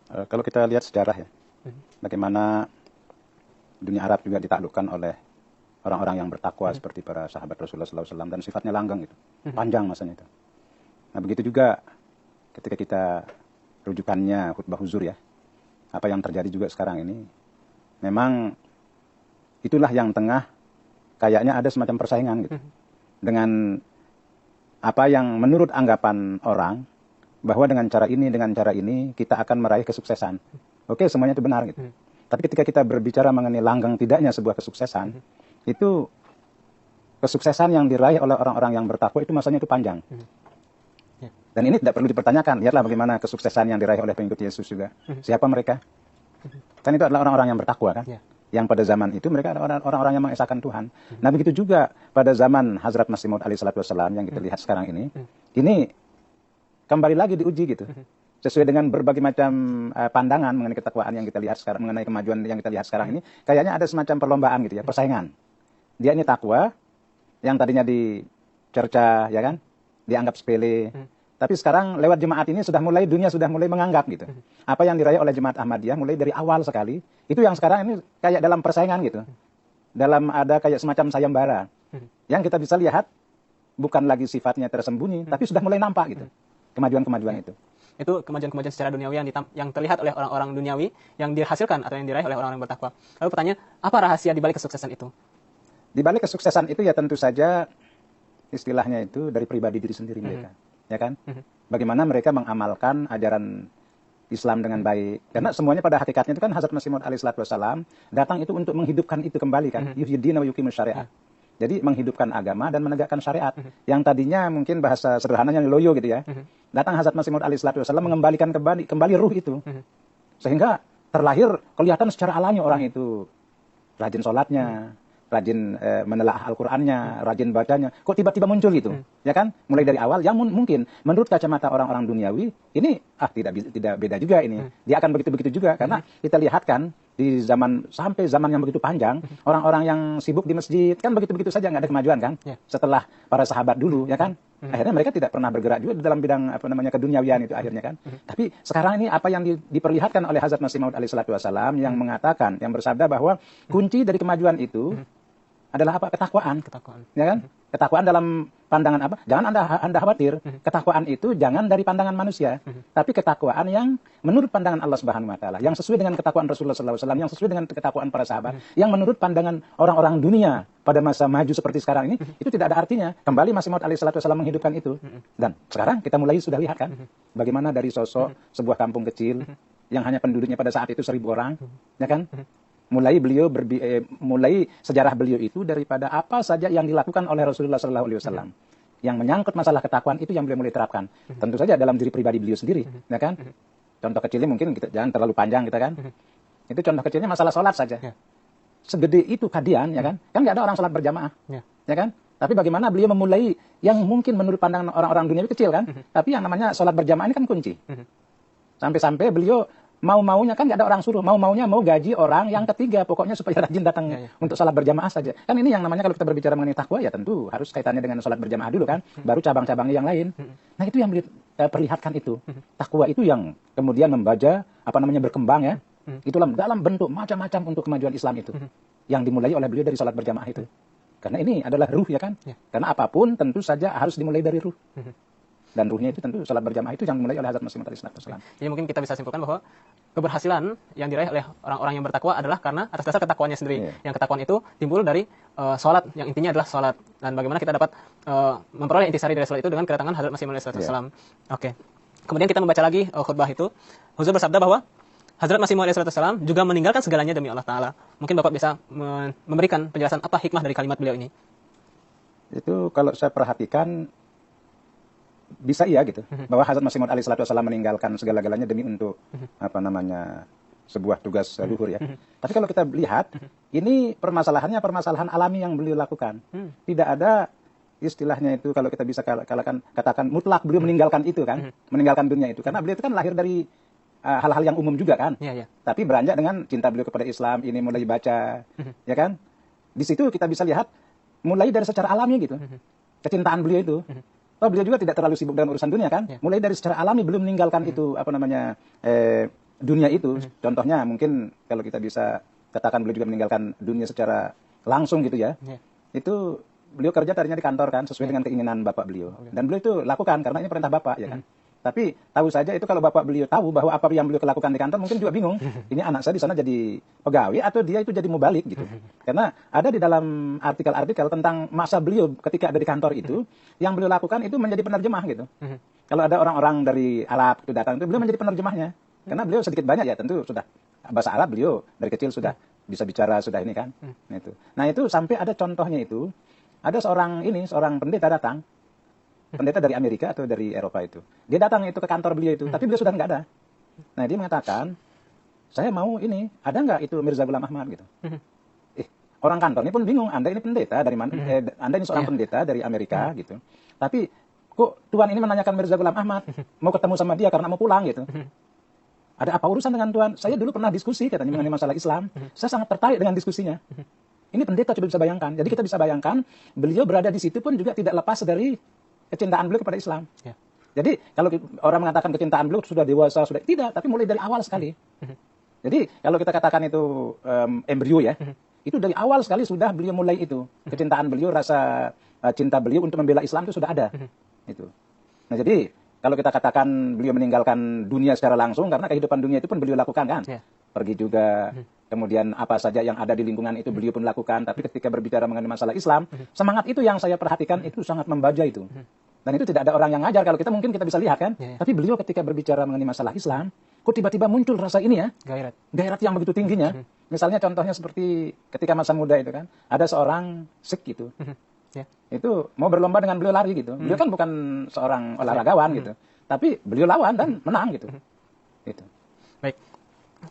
Kalau kita lihat sejarah ya, bagaimana dunia Arab juga ditaklukkan oleh orang-orang yang bertakwa seperti para sahabat Rasulullah SAW dan sifatnya langgeng gitu, panjang masanya itu. Nah begitu juga ketika kita rujukannya khutbah huzur ya, apa yang terjadi juga sekarang ini, memang itulah yang tengah kayaknya ada semacam persaingan gitu, dengan apa yang menurut anggapan orang bahwa dengan cara ini kita akan meraih kesuksesan. Oke, semuanya itu benar gitu. Tapi ketika kita berbicara mengenai langgeng tidaknya sebuah kesuksesan, itu kesuksesan yang diraih oleh orang-orang yang bertakwa itu masanya itu panjang. Dan ini tidak perlu dipertanyakan. Lihatlah bagaimana kesuksesan yang diraih oleh pengikut Yesus juga. Siapa mereka? Kan itu adalah orang-orang yang bertakwa kan? Yang pada zaman itu mereka adalah orang-orang yang mengesahkan Tuhan. Nah begitu juga pada zaman Hazrat Masih Maud alaihi salatu wassalam yang kita lihat sekarang ini kembali lagi diuji gitu. Sesuai dengan berbagai macam pandangan mengenai ketakwaan yang kita lihat sekarang, mengenai kemajuan yang kita lihat sekarang ini, kayaknya ada semacam perlombaan gitu ya, persaingan. Dia ini takwa, yang tadinya dicerca, ya kan, dianggap sepele. Tapi sekarang lewat jemaat ini dunia sudah mulai menganggap gitu. Apa yang diraih oleh jemaat Ahmadiyah mulai dari awal sekali, itu yang sekarang ini kayak dalam persaingan gitu. Dalam ada kayak semacam sayembara. Yang kita bisa lihat, bukan lagi sifatnya tersembunyi, tapi sudah mulai nampak gitu. Kemajuan-kemajuan itu. Itu kemajuan-kemajuan secara duniawi yang terlihat oleh orang-orang duniawi yang dihasilkan atau yang diraih oleh orang-orang bertakwa. Lalu pertanyaan, apa rahasia di balik kesuksesan itu? Di balik kesuksesan itu ya tentu saja istilahnya itu dari pribadi diri sendiri mereka, ya kan? Bagaimana mereka mengamalkan ajaran Islam dengan baik. Karena semuanya pada hakikatnya itu kan Hazrat Masih Maud alaihi salatu wassalam datang itu untuk menghidupkan itu kembali kan. Yuhyiddina wa yuqimus syariat. Jadi menghidupkan agama dan menegakkan syariat. Yang tadinya mungkin bahasa sederhananya loyo gitu ya. Datang Hazrat Masih Maud alaihi salatu wassalam mengembalikan kembali ruh itu. Sehingga terlahir kelihatan secara alami orang itu rajin sholatnya, rajin menelaah Al-Qur'annya, rajin bacanya. Kok tiba-tiba muncul gitu? Ya kan? Mulai dari awal yang mungkin menurut kacamata orang-orang duniawi ini tidak beda juga ini. Dia akan begitu-begitu juga karena kita lihat kan di sampai zaman yang begitu panjang, orang-orang yang sibuk di masjid kan begitu-begitu saja, nggak ada kemajuan kan? Setelah para sahabat dulu, ya kan? Akhirnya mereka tidak pernah bergerak juga dalam bidang keduniawian itu akhirnya kan? Tapi sekarang ini apa yang diperlihatkan oleh Hazrat Masih Maud alaihi salatu wassalam yang mengatakan, yang bersabda bahwa kunci dari kemajuan itu adalah apa? Ketakwaan. Ya kan? Ketakwaan dalam pandangan apa? Jangan Anda khawatir. Ketakwaan itu jangan dari pandangan manusia, tapi ketakwaan yang menurut pandangan Allah Subhanahu wa taala, yang sesuai dengan ketakwaan Rasulullah sallallahu alaihi wasallam, yang sesuai dengan ketakwaan para sahabat, yang menurut pandangan orang-orang dunia pada masa maju seperti sekarang ini, itu tidak ada artinya. Kembali Masih Maud alaihi salatu wasallam menghidupkan itu. Dan sekarang kita mulai sudah lihat kan bagaimana dari sosok sebuah kampung kecil yang hanya penduduknya pada saat itu 1.000 orang, ya kan? Mulai sejarah beliau itu daripada apa saja yang dilakukan oleh Rasulullah SAW. Yang menyangkut masalah ketakwaan itu yang beliau mulai terapkan. Tentu saja dalam diri pribadi beliau sendiri, ya kan? Contoh kecilnya mungkin jangan terlalu panjang kita kan. Itu contoh kecilnya masalah sholat saja. Segede itu kadian, ya kan? Kan nggak ada orang sholat berjamaah, ya kan? Tapi bagaimana beliau memulai yang mungkin menurut pandangan orang-orang dunia kecil kan? Tapi yang namanya sholat berjamaah ini kan kunci. Sampai-sampai beliau mau-maunya kan nggak ada orang suruh, mau-maunya mau gaji orang yang ketiga, pokoknya supaya rajin datang untuk salat berjamaah saja. Kan ini yang namanya kalau kita berbicara mengenai takwa ya tentu harus kaitannya dengan salat berjamaah dulu kan, baru cabang-cabangnya yang lain. Nah itu yang perlihatkan itu. Takwa itu yang kemudian membaca berkembang ya. Itulah dalam bentuk macam-macam untuk kemajuan Islam itu. Yang dimulai oleh beliau dari salat berjamaah itu. Karena ini adalah ruh ya kan. Karena apapun tentu saja harus dimulai dari ruh. Dan ruhnya itu tentu salat berjamaah itu yang dimulai oleh Hazrat Masih Maud alaihi salatu wassalam. Jadi mungkin kita bisa simpulkan bahwa keberhasilan yang diraih oleh orang-orang yang bertakwa adalah karena atas dasar ketakwaannya sendiri. Yang ketakwaan itu timbul dari sholat, yang intinya adalah sholat. Dan bagaimana kita dapat memperoleh intisari dari sholat itu dengan kedatangan Hazrat Masih Maud alaihi salatu wassalam. Oke. Kemudian kita membaca lagi khutbah itu. Huzur bersabda bahwa Hazrat Masih Maud alaihi salatu wassalam juga meninggalkan segalanya demi Allah Ta'ala. Mungkin Bapak bisa memberikan penjelasan apa hikmah dari kalimat beliau ini. Itu kalau saya perhatikan bisa iya gitu, bahwa Hazrat Masih Maud alaihi salatu wassalam meninggalkan segala-galanya demi untuk sebuah tugas luhur ya. Tapi kalau kita lihat, ini permasalahan alami yang beliau lakukan. Tidak ada istilahnya itu kalau kita bisa katakan mutlak beliau meninggalkan itu kan, meninggalkan dunia itu. Karena beliau itu kan lahir dari hal-hal yang umum juga kan. Tapi beranjak dengan cinta beliau kepada Islam, ini mulai baca, ya kan. Di situ kita bisa lihat mulai dari secara alami gitu, kecintaan beliau itu. Beliau juga tidak terlalu sibuk dengan urusan dunia kan. Mulai dari secara alami belum meninggalkan itu dunia itu. Contohnya mungkin kalau kita bisa katakan beliau juga meninggalkan dunia secara langsung gitu ya. Itu beliau kerja tadinya di kantor kan sesuai dengan keinginan bapak beliau. Dan beliau itu lakukan karena ini perintah bapak ya kan. Tapi tahu saja itu kalau bapak beliau tahu bahwa apa yang beliau lakukan di kantor mungkin juga bingung. Ini anak saya di sana jadi pegawai atau dia itu jadi mubalik gitu. Karena ada di dalam artikel-artikel tentang masa beliau ketika ada di kantor itu, yang beliau lakukan itu menjadi penerjemah gitu. Kalau ada orang-orang dari Arab itu datang itu beliau menjadi penerjemahnya. Karena beliau sedikit banyak ya tentu sudah bahasa Arab beliau dari kecil sudah bisa bicara sudah ini kan. Nah itu sampai ada contohnya itu ada seorang pendeta datang. Pendeta dari Amerika atau dari Eropa itu. Dia datang itu ke kantor beliau itu, tapi beliau sudah nggak ada. Nah, dia mengatakan, saya mau ini, ada nggak itu Mirza Ghulam Ahmad gitu. Orang kantornya pun bingung, Anda ini pendeta dari mana? Anda ini seorang pendeta dari Amerika gitu. Tapi kok Tuhan ini menanyakan Mirza Ghulam Ahmad, mau ketemu sama dia karena mau pulang gitu. Ada apa urusan dengan Tuhan? Saya dulu pernah diskusi katanya mengenai masalah Islam. Saya sangat tertarik dengan diskusinya. Ini pendeta coba bisa bayangkan. Jadi kita bisa bayangkan, beliau berada di situ pun juga tidak lepas dari kecintaan beliau kepada Islam. Jadi kalau orang mengatakan kecintaan beliau sudah dewasa, sudah tidak, tapi mulai dari awal sekali. Jadi kalau kita katakan itu embrio ya, itu dari awal sekali sudah beliau mulai itu. Kecintaan beliau, rasa cinta beliau untuk membela Islam itu sudah ada. Itu. Nah jadi kalau kita katakan beliau meninggalkan dunia secara langsung, karena kehidupan dunia itu pun beliau lakukan kan. Pergi juga, kemudian apa saja yang ada di lingkungan itu beliau pun lakukan. Tapi ketika berbicara mengenai masalah Islam, semangat itu yang saya perhatikan itu sangat membaja itu. Dan itu tidak ada orang yang ngajar. Kalau kita mungkin kita bisa lihat kan. Tapi beliau ketika berbicara mengenai masalah Islam, kok tiba-tiba muncul rasa ini ya. Gairat yang begitu tingginya. Misalnya contohnya seperti ketika masa muda itu kan. Ada seorang Sikh gitu. Itu mau berlomba dengan beliau lari gitu. Beliau kan bukan seorang olahragawan gitu. Tapi beliau lawan dan menang gitu. Gitu. Baik.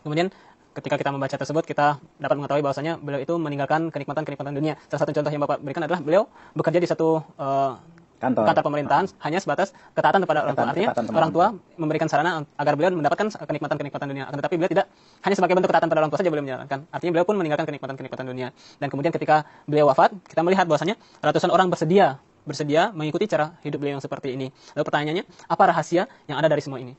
Kemudian ketika kita membaca tersebut, kita dapat mengetahui bahwasanya beliau itu meninggalkan kenikmatan-kenikmatan dunia. Salah satu contoh yang Bapak berikan adalah beliau bekerja di satu kantor pemerintahan hanya sebatas ketaatan kepada orang tua. Artinya orang tua memberikan sarana agar beliau mendapatkan kenikmatan-kenikmatan dunia. Akan tetapi beliau tidak hanya sebagai bentuk ketaatan pada orang tua saja beliau menjalankan. Artinya beliau pun meninggalkan kenikmatan-kenikmatan dunia. Dan kemudian ketika beliau wafat, kita melihat bahwasanya ratusan orang bersedia mengikuti cara hidup beliau yang seperti ini. Lalu pertanyaannya, apa rahasia yang ada dari semua ini?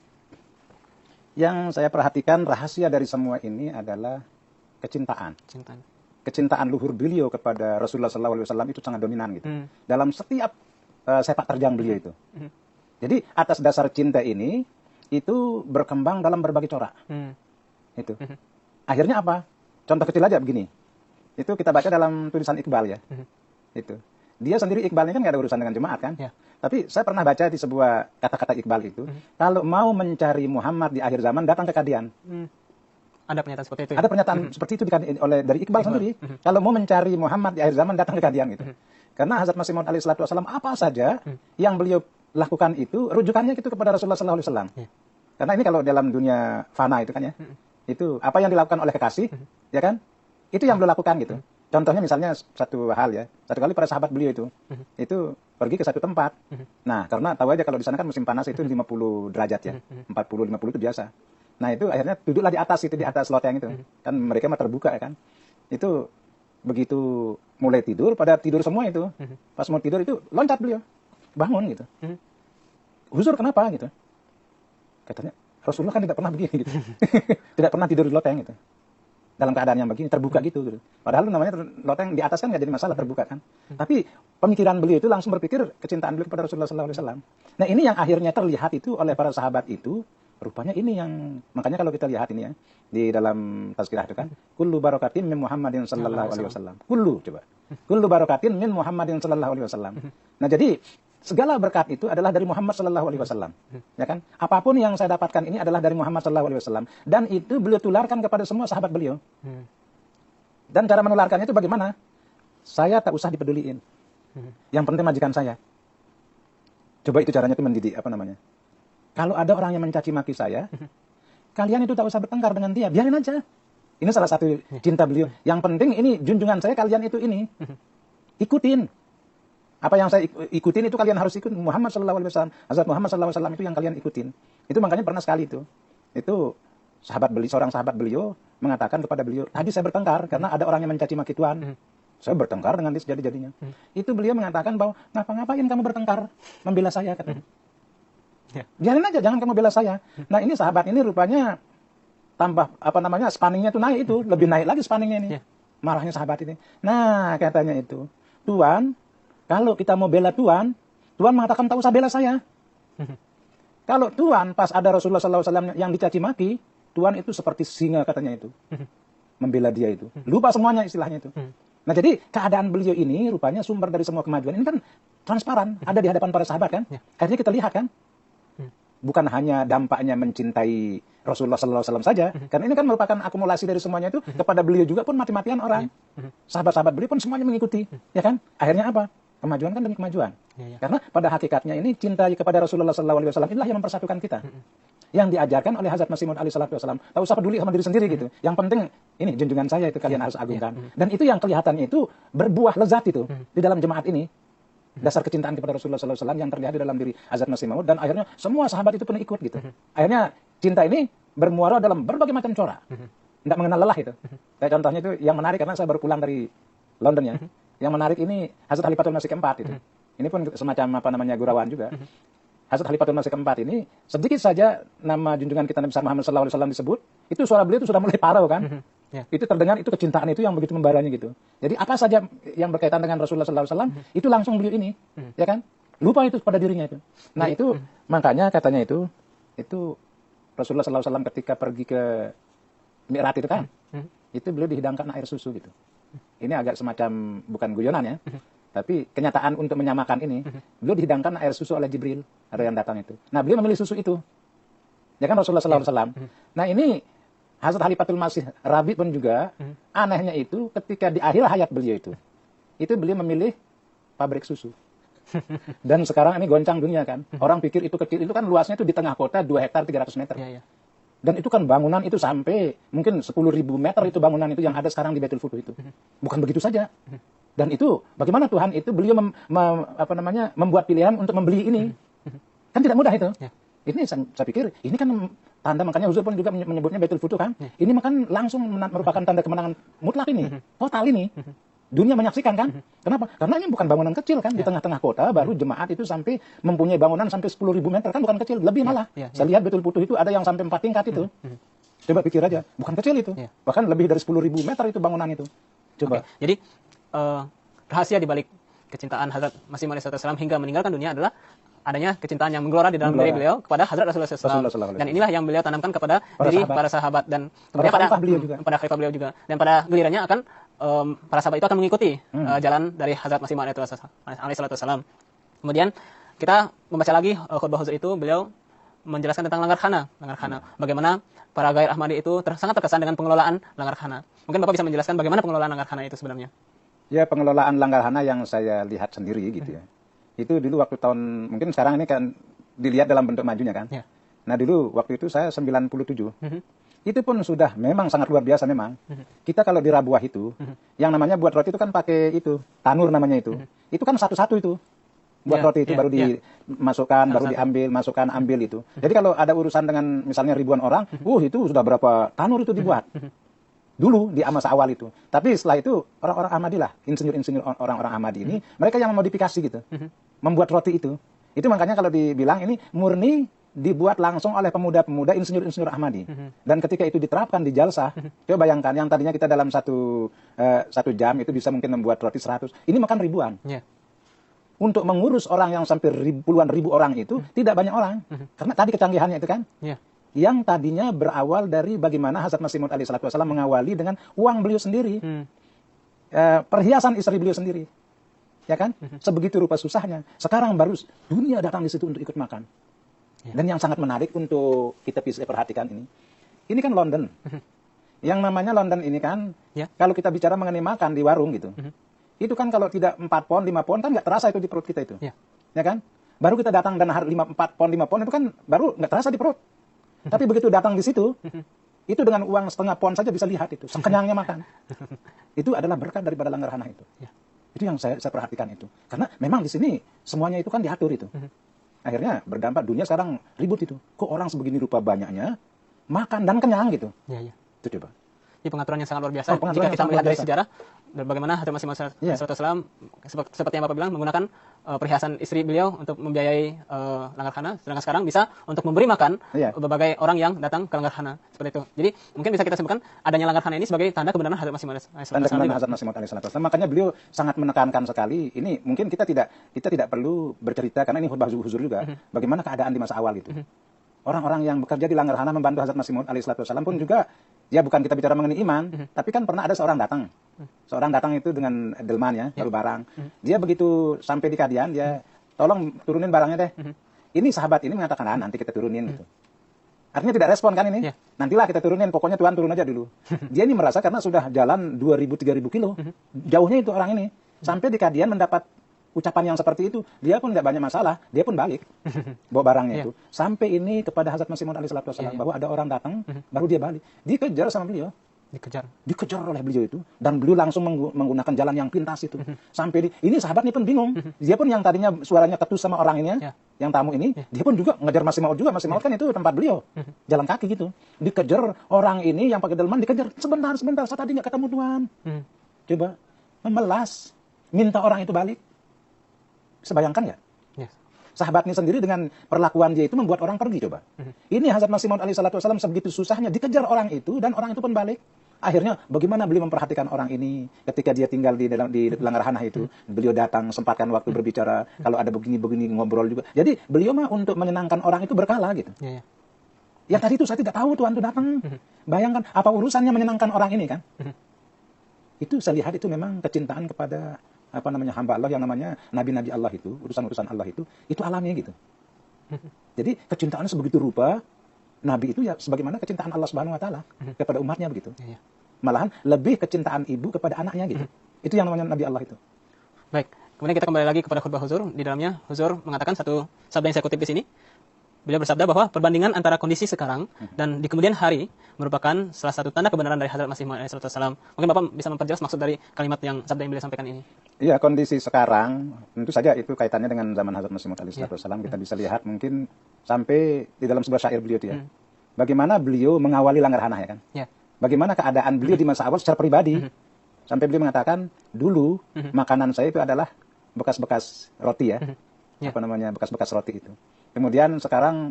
Yang saya perhatikan rahasia dari semua ini adalah kecintaan. Kecintaan luhur beliau kepada Rasulullah SAW itu sangat dominan gitu. Dalam setiap sepak terjang beliau itu. Jadi atas dasar cinta ini itu berkembang dalam berbagai corak. Itu. Akhirnya apa? Contoh kecil aja begini. Itu kita baca dalam tulisan Iqbal ya. Itu. Dia sendiri Iqbal ini kan nggak ada urusan dengan jemaat kan. Tapi saya pernah baca di sebuah kata-kata Iqbal itu, kalau mau mencari Muhammad di akhir zaman datang ke Qadian. Ada pernyataan seperti itu. Ada pernyataan seperti itu dari Iqbal sendiri. Kalau mau mencari Muhammad di akhir zaman datang ke Qadian gitu. Karena Hazrat Masih Maud alaihissalatu wassalam apa saja yang beliau lakukan itu rujukannya itu kepada Rasulullah SAW. Karena ini kalau dalam dunia fana itu kan ya, itu apa yang dilakukan oleh kekasih, ya kan? Itu yang beliau lakukan gitu. Contohnya misalnya satu hal ya, satu kali para sahabat beliau itu pergi ke satu tempat. Nah, karena tahu aja kalau di sana kan musim panas itu 50 derajat ya, 40-50 itu biasa. Nah itu akhirnya duduklah di atas loteng itu. Kan mereka mah terbuka ya kan. Itu begitu mulai tidur, pada tidur semua itu. Pas mau tidur itu loncat beliau, bangun gitu. Huzur kenapa gitu? Katanya Rasulullah kan tidak pernah begini gitu. Tidak pernah tidur di loteng gitu. Dalam keadaan yang begini terbuka gitu. Padahal namanya loteng di atas kan nggak jadi masalah terbuka kan. Tapi pemikiran beliau itu langsung berpikir kecintaan beliau kepada Rasulullah SAW. Nah ini yang akhirnya terlihat itu oleh para sahabat itu. Rupanya ini yang, makanya kalau kita lihat ini ya, di dalam tazkirah itu kan, kullu barakatin min Muhammadin sallallahu alaihi wasallam. Kullu barakatin min Muhammadin sallallahu alaihi wasallam. Nah jadi, segala berkat itu adalah dari Muhammad sallallahu alaihi wasallam. Ya kan? Apapun yang saya dapatkan ini adalah dari Muhammad sallallahu alaihi wasallam. Dan itu beliau tularkan kepada semua sahabat beliau. Dan cara menularkannya itu bagaimana? Saya tak usah dipeduliin. Yang penting majikan saya. Coba itu caranya itu mendidik, apa namanya? Kalau ada orang yang mencaci maki saya, kalian itu tak usah bertengkar dengan dia, biarin aja. Ini salah satu cinta beliau. Yang penting ini junjungan saya, kalian itu ini ikutin. Apa yang saya ikutin itu kalian harus ikut. Muhammad sallallahu alaihi wasallam, Hazrat Muhammad sallallahu alaihi wasallam itu yang kalian ikutin. Itu makanya pernah sekali itu seorang sahabat beliau mengatakan kepada beliau, tadi saya bertengkar karena ada orang yang mencaci maki Tuhan. Saya bertengkar dengan dia sejadi-jadinya. Itu beliau mengatakan bahwa ngapa-ngapain kamu bertengkar membela saya katanya. Biarin aja, jangan kamu bela saya. Nah ini sahabat ini rupanya tambah spanningnya itu naik itu, lebih naik lagi spanningnya ini. Ya. Marahnya sahabat ini. Nah, katanya itu, Tuan, kalau kita mau bela Tuan mengatakan tak usah bela saya. Kalau Tuan pas ada Rasulullah SAW yang dicaci maki, Tuan itu seperti singa katanya itu. Membela dia itu. Lupa semuanya istilahnya itu. Nah, jadi keadaan beliau ini rupanya sumber dari semua kemajuan. Ini kan transparan, ada di hadapan para sahabat kan. Akhirnya kita lihat kan. Bukan hanya dampaknya mencintai Rasulullah SAW saja, karena ini kan merupakan akumulasi dari semuanya itu, kepada beliau juga pun mati-matian orang. Sahabat-sahabat beliau pun semuanya mengikuti, ya kan? Akhirnya apa? Kemajuan kan demi kemajuan. Karena pada hakikatnya ini cinta kepada Rasulullah SAW inilah yang mempersatukan kita. Yang diajarkan oleh Hazrat Masih Maud alaihi salatu wasallam. Tak usah peduli sama diri sendiri gitu. Yang penting ini junjungan saya itu kalian harus agungkan. Dan itu yang kelihatannya itu berbuah lezat itu di dalam jemaat ini. Dasar kecintaan kepada Rasulullah SAW yang terlihat di dalam diri Hazrat Masih Maud, dan akhirnya semua sahabat itu pun ikut gitu. Akhirnya cinta ini bermuara dalam berbagai macam corak. Tidak mengenal lelah itu. Kayak contohnya itu yang menarik, karena saya baru pulang dari London ya. Yang menarik ini Hazrat Khalifatul Masih keempat itu. Ini pun semacam gurauan juga. Hazrat Khalifatul Masih keempat ini sedikit saja nama junjungan kita Nabi Muhammad SAW disebut, itu suara beliau itu sudah mulai parau kan. Itu terdengar, itu kecintaan itu yang begitu membaranya gitu. Jadi apa saja yang berkaitan dengan Rasulullah SAW itu langsung beliau ini, ya kan? Lupa itu pada dirinya itu. Nah itu makanya katanya itu Rasulullah SAW ketika pergi ke Mi'raj itu kan, itu beliau dihidangkan air susu gitu. Ini agak semacam bukan guyonan ya, tapi kenyataan untuk menyamakan ini, beliau dihidangkan air susu oleh Jibril, ada yang datang itu. Nah beliau memilih susu itu, ya kan Rasulullah SAW. Nah ini Hazrat Khalifatul Masih Rabi pun juga, anehnya itu ketika di akhir hayat beliau itu beliau memilih pabrik susu. Dan sekarang ini goncang dunia kan. Orang pikir itu kecil, itu kan luasnya itu di tengah kota 2 hektar 300 meter. Dan itu kan bangunan itu sampai mungkin 10.000 meter itu bangunan itu yang ada sekarang di Baitul Futuh itu. Bukan begitu saja. Dan itu bagaimana Tuhan itu beliau membuat pilihan untuk membeli ini. Kan tidak mudah itu. Ini saya pikir ini kan tanda, makanya Huzur pun juga menyebutnya Baitul Futuh kan. Ini kan langsung merupakan tanda kemenangan mutlak ini. Total ini. Dunia menyaksikan kan. Kenapa? Karena ini bukan bangunan kecil kan. Di tengah-tengah kota baru jemaat itu sampai mempunyai bangunan sampai 10.000 meter kan, bukan kecil. Lebih malah. Saya lihat Baitul Futuh itu ada yang sampai 4 tingkat itu. Coba pikir aja. Bukan kecil itu. Bahkan lebih dari 10.000 meter itu bangunan itu. Coba. Jadi rahasia di balik kecintaan Hazrat Masih Maud SAW hingga meninggalkan dunia adalah adanya kecintaan yang menggelora di dalam diri beliau kepada Hazrat Rasulullah SAW. Dan inilah yang beliau tanamkan kepada para sahabat dan kemudian pada khalifah beliau juga. Dan pada gilirannya akan para sahabat itu akan mengikuti jalan dari Hazrat Masih Maud alaihi salatu wasallam. Kemudian kita membaca lagi khutbah Huzur itu, beliau menjelaskan tentang langgar khana. Bagaimana para gair Ahmadi itu sangat terkesan dengan pengelolaan langgar khana. Mungkin Bapak bisa menjelaskan bagaimana pengelolaan langgar khana itu sebenarnya? Ya, pengelolaan langgar khana yang saya lihat sendiri gitu ya. Itu dulu waktu tahun, mungkin sekarang ini kan dilihat dalam bentuk majunya kan. Nah dulu waktu itu saya 97. Itu pun sudah memang sangat luar biasa memang. Kita kalau di Rabuah itu, yang namanya buat roti itu kan pakai itu, tanur namanya itu. Itu kan satu-satu itu. Buat roti itu baru dimasukkan, baru diambil, masukkan, ambil itu. Jadi kalau ada urusan dengan misalnya ribuan orang, itu sudah berapa tanur itu dibuat. Dulu di masa awal itu. Tapi setelah itu orang-orang Ahmadi lah, insinyur-insinyur orang-orang Ahmadi ini, mereka yang memodifikasi gitu. Membuat roti itu. Itu makanya kalau dibilang ini murni dibuat langsung oleh pemuda-pemuda insinyur-insinyur Ahmadi. Dan ketika itu diterapkan di jalsah, coba bayangkan yang tadinya kita dalam satu jam itu bisa mungkin membuat roti 100. Ini makan ribuan. Untuk mengurus orang yang sampai puluhan ribu orang itu tidak banyak orang. Karena tadi kecanggihannya itu kan. Yang tadinya berawal dari bagaimana Hazrat Masih Maud alaihi salatu wasallam mengawali dengan uang beliau sendiri. Perhiasan istri beliau sendiri. Ya kan? Sebegitu rupa susahnya. Sekarang baru dunia datang di situ untuk ikut makan. Dan yang sangat menarik untuk kita bisa perhatikan ini kan London. Yang namanya London ini kan, kalau kita bicara mengenai makan di warung gitu, itu kan kalau tidak 4 pon, 5 pon kan nggak terasa itu di perut kita itu. Ya kan? Baru kita datang dan 4 pon, 5 pon itu kan baru nggak terasa di perut. Tapi begitu datang di situ, itu dengan uang setengah pon saja bisa lihat itu, sekenyangnya makan. Itu adalah berkat daripada langgar khana itu. Itu yang saya perhatikan itu. Karena memang di sini semuanya itu kan diatur itu. Akhirnya berdampak dunia sekarang ribut itu. Kok orang sebegini rupa banyaknya makan dan kenyang gitu. Itu coba. Ini pengaturan yang sangat luar biasa. Jika kita melihat dari sejarah, Dan bagaimana Hadrat Masih Maud Iya. SAW seperti yang Bapak bilang menggunakan perhiasan istri beliau untuk membiayai Langgarhana, sedangkan sekarang bisa untuk memberi makan Iya. berbagai orang yang datang ke Langgarhana seperti itu. Jadi mungkin bisa kita sebutkan adanya Langgarhana ini sebagai tanda kebenaran Hadrat Masih Maud Tanda SAW. kebenaran Hazrat Masih Maud alaihissalam. Makanya beliau sangat menekankan sekali. Ini mungkin kita tidak perlu bercerita karena ini khutbah zuhur juga. Bagaimana keadaan di masa awal itu. Orang-orang yang bekerja di Langgarhana membantu Hazrat Masih Maud alaihissalam pun juga, ya bukan kita bicara mengenai iman, tapi kan pernah ada seorang datang. Seorang datang itu dengan delman ya, baru barang. Dia begitu sampai di Kadian, dia tolong turunin barangnya deh. Ini sahabat ini mengatakan, nanti kita turunin gitu. Artinya tidak respon kan ini? Ya. Nantilah kita turunin, pokoknya Tuhan turun aja dulu. Dia ini merasa karena sudah jalan 2.000-3.000 kilo, jauhnya itu orang ini. Sampai di Kadian mendapat ucapan yang seperti itu, dia pun tidak banyak masalah, dia pun balik bawa barangnya itu. Sampai ini kepada Hazrat Masih Maud alaihissalam bahwa ada orang datang, baru dia balik. Dikejar sama beliau. Dikejar oleh beliau itu, dan beliau langsung menggunakan jalan yang pintas itu. Sampai ini sahabat ini pun bingung. Dia pun yang tadinya suaranya ketus sama orang ini, yang tamu ini, dia pun juga ngejar Masih Maud juga. Masih Maud kan itu tempat beliau, jalan kaki gitu. Dikejar orang ini yang pakai delman, dikejar sebentar, saya tadi nggak ketemu Tuhan. Coba memelas, minta orang itu balik. Sebayangkan ya? Sahabat ini sendiri dengan perlakuan dia itu membuat orang pergi coba. Ini Hazrat Masih Maud alaihissalam sebegitu susahnya dikejar orang itu, dan orang itu pun balik. Akhirnya bagaimana beliau memperhatikan orang ini ketika dia tinggal di Langgarhana itu. Beliau datang, sempatkan waktu berbicara, kalau ada begini-begini ngobrol juga. Jadi beliau mah untuk menyenangkan orang itu berkala gitu. Yang tadi itu saya tidak tahu Tuhan itu datang. Bayangkan apa urusannya menyenangkan orang ini kan? Itu saya lihat itu memang kecintaan kepada hamba Allah yang namanya nabi-nabi Allah itu, urusan-urusan Allah itu alami gitu. Jadi kecintaannya sebegitu rupa, nabi itu ya sebagaimana kecintaan Allah Subhanahu wa taala kepada umatnya begitu. Malahan lebih kecintaan ibu kepada anaknya gitu. Itu yang namanya nabi Allah itu. Baik, kemudian kita kembali lagi kepada khutbah Huzur. Di dalamnya Huzur mengatakan satu sabda yang saya kutip di sini. Beliau bersabda bahwa perbandingan antara kondisi sekarang dan di kemudian hari merupakan salah satu tanda kebenaran dari Hadrat Masih Maud alaihissalam. Mungkin Bapak bisa memperjelas maksud dari kalimat yang sabda yang beliau sampaikan ini. Iya, kondisi sekarang tentu saja itu kaitannya dengan zaman Hazrat Masih Maud alaihissalam. Kita bisa lihat mungkin sampai di dalam sebuah syair beliau itu ya. Bagaimana beliau mengawali Langgarhana ya kan? Bagaimana keadaan beliau di masa awal secara pribadi. Sampai beliau mengatakan, dulu makanan saya itu adalah bekas-bekas roti ya. Bekas-bekas roti itu. Kemudian sekarang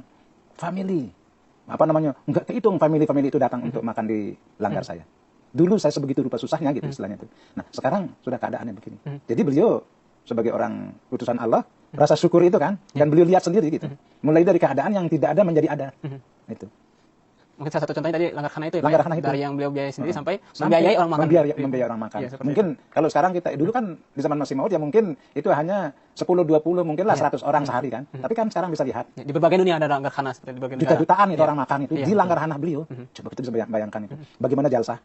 family, enggak kehitung family itu datang untuk makan di langgar saya. Dulu saya sebegitu rupa susahnya gitu istilahnya itu. Nah sekarang sudah keadaannya begini. Jadi beliau sebagai orang utusan Allah, rasa syukur itu kan, dan beliau lihat sendiri gitu. Mulai dari keadaan yang tidak ada menjadi ada. Itu. Mungkin salah satu contohnya tadi Langgarhana itu ya, Langgarhana itu. dari yang beliau biayai sendiri sampai membiayai orang makan. Membiayai orang makan. Mungkin kalau sekarang kita, dulu kan di zaman Masih Maud ya mungkin itu hanya 10-20 mungkin lah 100 orang sehari kan. Tapi kan sekarang bisa lihat. Di berbagai dunia ada Langgarhana seperti di berbagai negara. Juta-jutaan itu orang makan itu di Langgarhana beliau. Coba kita bisa bayangkan itu. Bagaimana jalsah.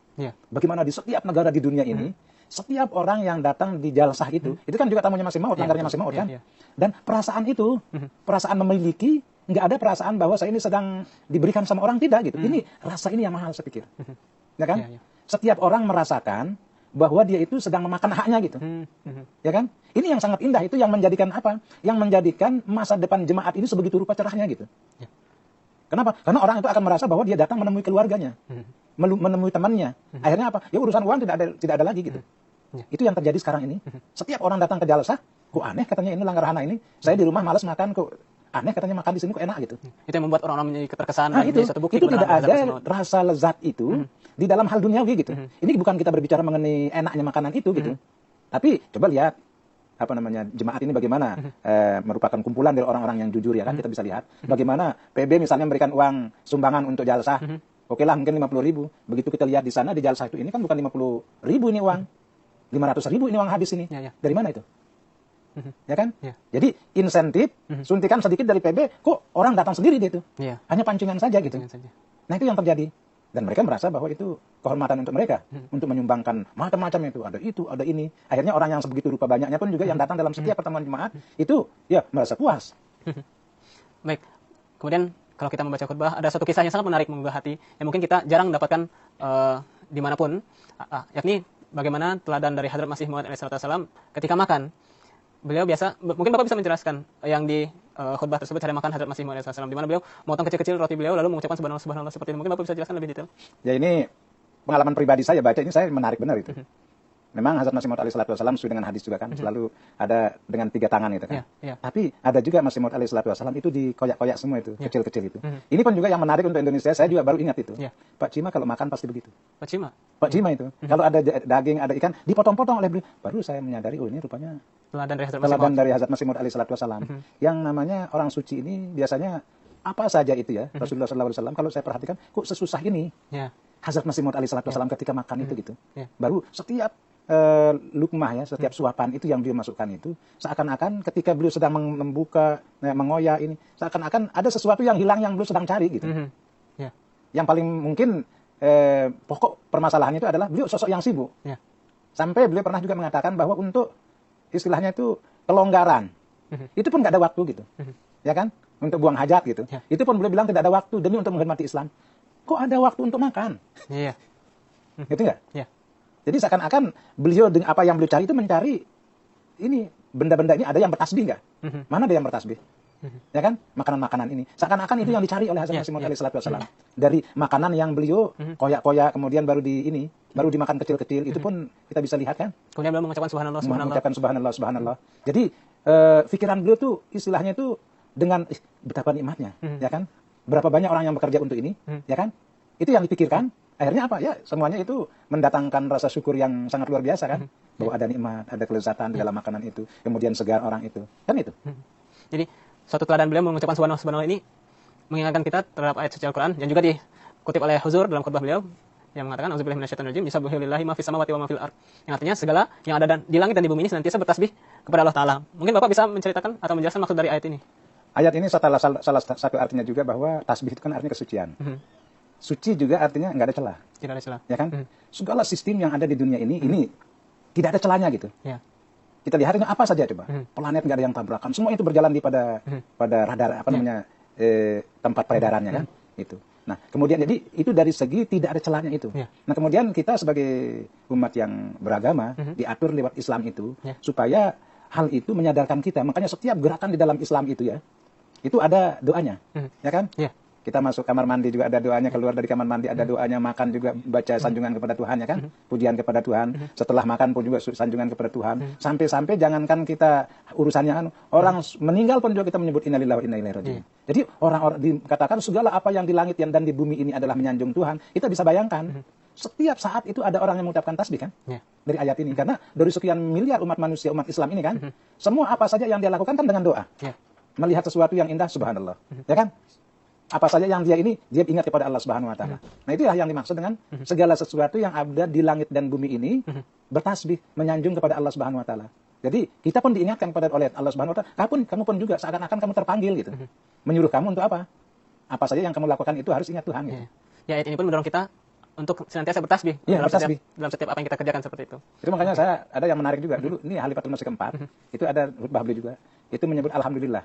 Bagaimana di setiap negara di dunia ini, setiap orang yang datang di jalsah itu kan juga tamunya Masih Maud, langgarnya Masih Maud kan. Dan perasaan itu, perasaan memiliki, nggak ada perasaan bahwa saya ini sedang diberikan sama orang, tidak gitu. Ini rasa ini yang mahal saya pikir. Ya kan? Setiap orang merasakan bahwa dia itu sedang memakan haknya gitu. Ya kan? Ini yang sangat indah, itu yang menjadikan apa? Yang menjadikan masa depan jemaat ini sebegitu rupa cerahnya gitu. Kenapa? Karena orang itu akan merasa bahwa dia datang menemui keluarganya, menemui temannya. Akhirnya apa? Ya urusan uang tidak ada lagi gitu. Itu yang terjadi sekarang ini. Setiap orang datang ke jalsah, kok aneh katanya ini Langgarhana ini. Saya di rumah malas makan, kok aneh katanya makan di sini kok enak gitu. Itu yang membuat orang-orang menjadi keterkesan. Nah, itu tidak ada rasa lezat itu di dalam hal duniawi gitu. Ini bukan kita berbicara mengenai enaknya makanan itu gitu. Tapi coba lihat jemaat ini bagaimana merupakan kumpulan dari orang-orang yang jujur ya kan, kita bisa lihat bagaimana PB misalnya memberikan uang sumbangan untuk jalsah. Oke lah mungkin 50.000. Begitu kita lihat di sana di jalsah itu ini kan bukan 50.000 ini uang. 500.000 ini uang habis ini. Dari mana itu? Ya kan? Jadi insentif, suntikan sedikit dari PB, kok orang datang sendiri dia itu. Hanya pancingan saja gitu. Nah itu yang terjadi. Dan mereka merasa bahwa itu kehormatan untuk mereka. Untuk menyumbangkan macam-macam itu, ada ini. Akhirnya orang yang sebegitu rupa banyaknya pun juga yang datang dalam setiap pertemuan jemaat, itu ya merasa puas. Baik. Kemudian kalau kita membaca khutbah, ada satu kisah yang sangat menarik menggugah hati, yang mungkin kita jarang dapatkan dimanapun, yakni bagaimana teladan dari Hadrat Masih Maud alaihissalam ketika makan. Beliau biasa, mungkin Bapak bisa menjelaskan yang di khutbah tersebut, cara makan Hadrat Masih Maud alaihissalam, di mana beliau memotong kecil-kecil roti beliau lalu mengucapkan subhanallah subhanallah seperti itu. Mungkin Bapak bisa jelaskan lebih detail. Ya ini pengalaman pribadi saya baca ini, saya menarik benar itu. memang Hazrat Masih Maud alaihi salatu wasallam sesuai dengan hadis juga kan, selalu ada dengan 3 tangan itu kan. Ya. Tapi ada juga Masih Maud alaihi salatu wasallam itu dikoyak-koyak semua itu, kecil-kecil itu. Ini pun juga yang menarik untuk Indonesia, saya juga baru ingat itu. Pak Cima kalau makan pasti begitu. Pak Cima itu, kalau ada daging, ada ikan, dipotong-potong oleh beliau. Baru saya menyadari, oh ini rupanya teladan dari Hazrat Masih Maud alaihi salatu wasallam. Yang namanya orang suci ini biasanya apa saja itu ya, Rasulullah SAW, kalau saya perhatikan, kok sesusah ini Hazrat Masih Maud alaihi salatu wasallam ketika makan itu gitu. Baru setiap lukmah ya, setiap suapan itu yang beliau masukkan itu, seakan-akan ketika beliau sedang membuka, mengoyak ini, seakan-akan ada sesuatu yang hilang yang beliau sedang cari gitu. Yang paling mungkin pokok permasalahan itu adalah beliau sosok yang sibuk. Sampai beliau pernah juga mengatakan bahwa untuk istilahnya itu kelonggaran, itu pun nggak ada waktu gitu. Ya kan? Untuk buang hajat gitu. Itu pun beliau bilang tidak ada waktu demi untuk menghormati Islam. Kok ada waktu untuk makan? Gitu nggak? Jadi seakan-akan beliau dengan apa yang beliau cari itu mencari ini benda-benda ini ada yang bertasbih nggak? Mana ada yang bertasbih? Ya kan? Makanan-makanan ini. Seakan-akan itu yang dicari oleh Hazrat Masih Maud alaihi salatu wasallam. Dari makanan yang beliau koyak-koyak kemudian baru dimakan kecil-kecil, itu pun kita bisa lihat kan? Kemudian beliau mengucapkan subhanallah, mengucapkan subhanallah. Jadi pikiran beliau tuh istilahnya itu dengan betapa nikmatnya, ya kan? Berapa banyak orang yang bekerja untuk ini, ya kan? Itu yang dipikirkan. Akhirnya apa? Ya, semuanya itu mendatangkan rasa syukur yang sangat luar biasa kan? Bahwa ada nikmat, ada kelezatan di dalam makanan itu, kemudian segar orang itu. Kan itu. Jadi, suatu teladan beliau mengucapkan subhanallah ini mengingatkan kita terhadap ayat suci Al-Qur'an yang juga dikutip oleh Huzur dalam khutbah beliau yang mengatakan auzubillahi minasyaitonir rajim, yusabbihulillahi ma fis samawati wa ma fil ard. Yang artinya segala yang ada di langit dan di bumi ini senantiasa bertasbih kepada Allah Taala. Mungkin Bapak bisa menceritakan atau menjelaskan maksud dari ayat ini? Ayat ini salah satu artinya juga bahwa tasbih itu kan artinya kesucian. Suci juga artinya nggak ada celah. Tidak ada celah. Ya kan? Segala sistem yang ada di dunia ini tidak ada celahnya gitu. Kita lihat ini apa saja coba. Planet nggak ada yang tabrakan. Semua itu berjalan pada radar namanya tempat peredarannya kan. Itu. Nah, kemudian jadi itu dari segi tidak ada celahnya itu. Nah, kemudian kita sebagai umat yang beragama diatur lewat Islam itu supaya hal itu menyadarkan kita. Makanya setiap gerakan di dalam Islam itu ya, itu ada doanya, ya kan? Kita masuk kamar mandi juga ada doanya, keluar dari kamar mandi ada doanya, makan juga baca sanjungan kepada Tuhan, ya kan? Pujian kepada Tuhan. Setelah makan pun juga sanjungan kepada Tuhan. Sampai-sampai jangankan kita urusannya orang meninggal pun juga kita menyebut innalillahi wa inna ilaihi raji'un. Jadi orang-orang dikatakan segala apa yang di langit dan di bumi ini adalah menyanjung Tuhan. Kita bisa bayangkan setiap saat itu ada orang yang mengucapkan tasbih kan? Dari ayat ini. Karena dari sekian miliar umat manusia, umat Islam ini kan, semua apa saja yang dia lakukan kan dengan doa. Melihat sesuatu yang indah, subhanallah. Ya kan? Apa saja yang dia ingat kepada Allah Subhanahu wa taala. Nah, itulah yang dimaksud dengan segala sesuatu yang ada di langit dan bumi ini bertasbih, menyanjung kepada Allah Subhanahu wa taala. Jadi, kita pun diingatkan oleh Allah Subhanahu wa taala, kamu pun juga seakan-akan kamu terpanggil gitu. Menyuruh kamu untuk apa? Apa saja yang kamu lakukan itu harus ingat Tuhan gitu. Ya, ayat ini pun mendorong kita untuk senantiasa bertasbih dalam setiap apa yang kita kerjakan seperti itu. Itu makanya saya ada yang menarik juga. Dulu ini Khalifatul Masih keempat, itu ada khutbah beliau juga. Itu menyebut alhamdulillah.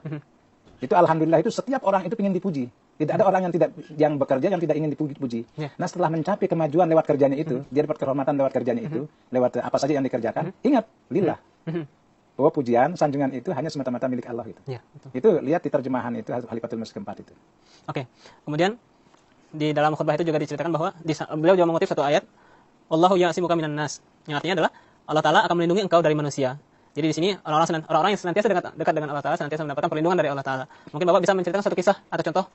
Itu alhamdulillah itu setiap orang itu ingin dipuji. Tidak ada orang yang bekerja yang tidak ingin dipuji. Nah, setelah mencapai kemajuan lewat kerjanya itu, dia dapat kehormatan lewat kerjanya itu, lewat apa saja yang dikerjakan, ingat lillah. Bahwa pujian, sanjungan itu hanya semata-mata milik Allah itu. Itu lihat di terjemahan itu Khalifatul Masih keempat itu. Oke. Kemudian di dalam khutbah itu juga diceritakan bahwa beliau juga mengutip satu ayat, Wallahu ya'simuka minan nas. Yang artinya adalah Allah Taala akan melindungi engkau dari manusia. Jadi di sini orang-orang yang senantiasa dekat dengan Allah Taala senantiasa mendapatkan perlindungan dari Allah Taala. Mungkin Bapak bisa menceritakan satu kisah atau contoh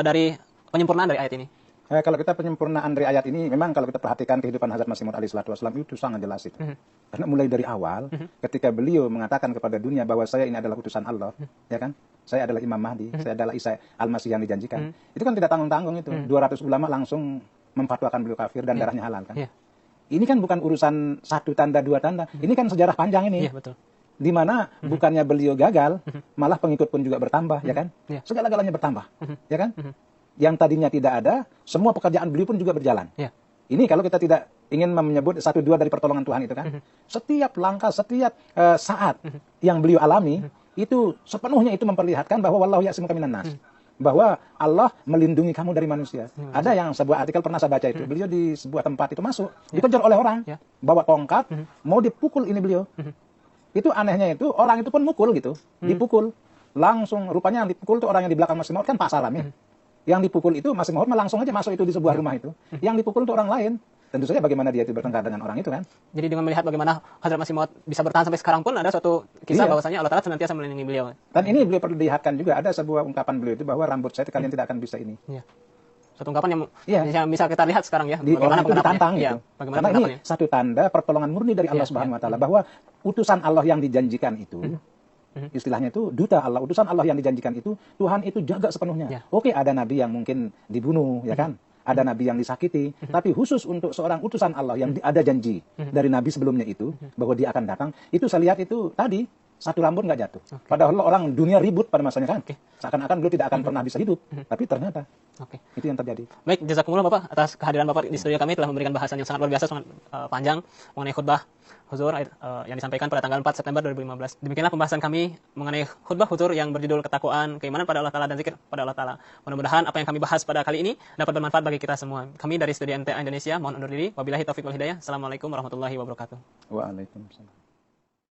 dari penyempurnaan dari ayat ini. Kalau kita penyempurnaan dari ayat ini, memang kalau kita perhatikan kehidupan Hazrat Masih Maud alaihi salatu wasallam itu sangat jelas itu. Karena mulai dari awal, ketika beliau mengatakan kepada dunia bahwa saya ini adalah utusan Allah, ya kan? Saya adalah Imam Mahdi, saya adalah Isa Al-Masih yang dijanjikan. Itu kan tidak tanggung-tanggung itu. 200 ulama langsung memfatwakan beliau kafir dan darahnya halal kan. Ini kan bukan urusan 1 tanda 2 tanda. Ini kan sejarah panjang ini. Betul. Di mana bukannya beliau gagal, malah pengikut pun juga bertambah, ya kan? Segala-galanya bertambah, ya kan? Yang tadinya tidak ada, semua pekerjaan beliau pun juga berjalan. Ini kalau kita tidak ingin menyebut 1-2 dari pertolongan Tuhan itu kan, setiap langkah, setiap saat yang beliau alami, itu sepenuhnya itu memperlihatkan bahwa wallahu ya'simuka minan nas. Bahwa Allah melindungi kamu dari manusia. Ada yang sebuah artikel pernah saya baca itu, beliau di sebuah tempat itu masuk, dikejar oleh orang, bawa tongkat, mau dipukul ini beliau. Itu anehnya itu, orang itu pun mukul gitu, dipukul. Langsung, rupanya yang dipukul itu orang yang di belakang Masih Maud kan Pak Salam ya. Yang dipukul itu Masih Maud langsung aja masuk itu di sebuah rumah itu. Yang dipukul itu orang lain. tentu saja bagaimana dia itu bertengkar dengan orang itu kan. Jadi dengan melihat bagaimana Hadrat Masih Maud bisa bertahan sampai sekarang pun ada suatu kisah bahwasanya Allah Ta'ala senantiasa melindungi beliau. Dan ini beliau perlu dilihatkan juga, ada sebuah ungkapan beliau itu bahwa rambut saya kalian tidak akan bisa ini. Iya. Satu ungkapan yang bisa kita lihat sekarang ya. Di orang itu ditantang gitu. Bagaimana Karena ini satu tanda pertolongan murni dari Allah Subhanahu wa taala bahwa utusan Allah yang dijanjikan itu istilahnya itu duta Allah, utusan Allah yang dijanjikan itu Tuhan itu jaga sepenuhnya. Oke, ada nabi yang mungkin dibunuh ya kan? Ada nabi yang disakiti, tapi khusus untuk seorang utusan Allah yang ada janji dari nabi sebelumnya itu bahwa dia akan datang, itu saya lihat itu tadi satu rambut nggak jatuh. Padahal orang dunia ribut pada masanya kan. Seakan-akan beliau tidak akan pernah bisa hidup. Tapi ternyata itu yang terjadi. Baik, jazakumullah Bapak atas kehadiran Bapak di studio kami telah memberikan bahasan yang sangat luar biasa, sangat panjang mengenai khutbah huzur yang disampaikan pada tanggal 4 September 2015. Demikianlah pembahasan kami mengenai khutbah huzur yang berjudul ketakwaan, keimanan pada Allah Ta'ala dan zikir pada Allah Ta'ala. Mudah-mudahan apa yang kami bahas pada kali ini dapat bermanfaat bagi kita semua. Kami dari Studio MTA Indonesia mohon undur diri. Wabillahi taufiq wal hidayah. Assalamualaikum warahmatullahi wabarakatuh. Waalaikumsalam.